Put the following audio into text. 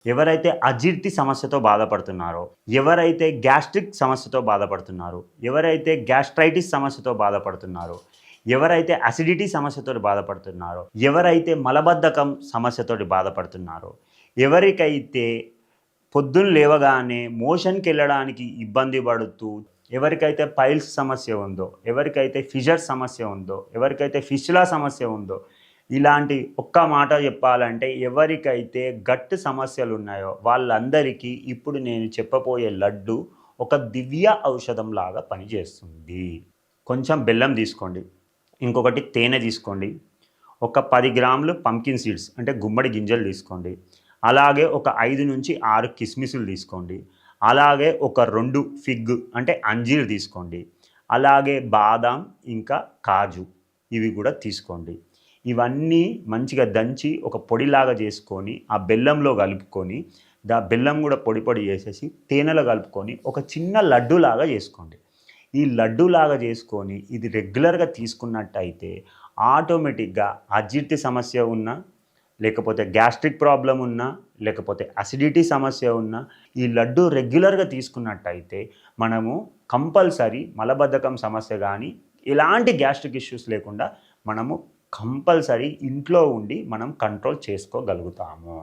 ఎవరైతే అజీర్తి సమస్యతో బాధపడుతున్నారో, ఎవరైతే గ్యాస్ట్రిక్ సమస్యతో బాధపడుతున్నారో, ఎవరైతే గ్యాస్ట్రైటిస్ సమస్యతో బాధపడుతున్నారో, ఎవరైతే అసిడిటీ సమస్యతో బాధపడుతున్నారో, ఎవరైతే మలబద్ధకం సమస్యతోటి బాధపడుతున్నారో, ఎవరికైతే పొద్దున్న లేవగానే మోషన్కి వెళ్ళడానికి ఇబ్బంది పడుతూ, ఎవరికైతే పైల్స్ సమస్య ఉందో, ఎవరికైతే ఫిషర్ సమస్య ఉందో, ఎవరికైతే ఫిస్టులా సమస్య ఉందో, ఇలాంటి ఒక్క మాట చెప్పాలంటే ఎవరికైతే గట్ సమస్యలు ఉన్నాయో వాళ్ళందరికీ ఇప్పుడు నేను చెప్పబోయే లడ్డు ఒక దివ్య ఔషధం లాగా పనిచేస్తుంది. కొంచెం బెల్లం తీసుకోండి, ఇంకొకటి తేనె తీసుకోండి, ఒక 10 గ్రాములు పంకిన్ సీడ్స్ అంటే గుమ్మడి గింజలు తీసుకోండి, అలాగే ఒక 5 నుంచి 6 కిస్మిసులు తీసుకోండి, అలాగే ఒక 2 ఫిగ్ అంటే అంజీర్ తీసుకోండి, అలాగే బాదాం ఇంకా కాజు ఇవి కూడా తీసుకోండి. ఇవన్నీ మంచిగా దంచి ఒక పొడిలాగా చేసుకొని ఆ బెల్లంలో కలుపుకొని బెల్లం కూడా పొడి పొడి చేసేసి తేనెలో కలుపుకొని ఒక చిన్న లడ్డూలాగా చేసుకోండి. ఈ లడ్డూలాగా చేసుకొని ఇది రెగ్యులర్గా తీసుకున్నట్టయితే ఆటోమేటిక్గా అజీర్తి సమస్య ఉన్నా, లేకపోతే గ్యాస్ట్రిక్ ప్రాబ్లం ఉన్నా, లేకపోతే అసిడిటీ సమస్య ఉన్నా ఈ లడ్డు రెగ్యులర్గా తీసుకున్నట్టయితే మనము కంపల్సరీ మలబద్ధకం సమస్య కానీ ఎలాంటి గ్యాస్ట్రిక్ ఇష్యూస్ లేకుండా మనము కంపల్సరీ ఇంట్లో ఉండి మనం కంట్రోల్ చేసుకోగలుగుతాము.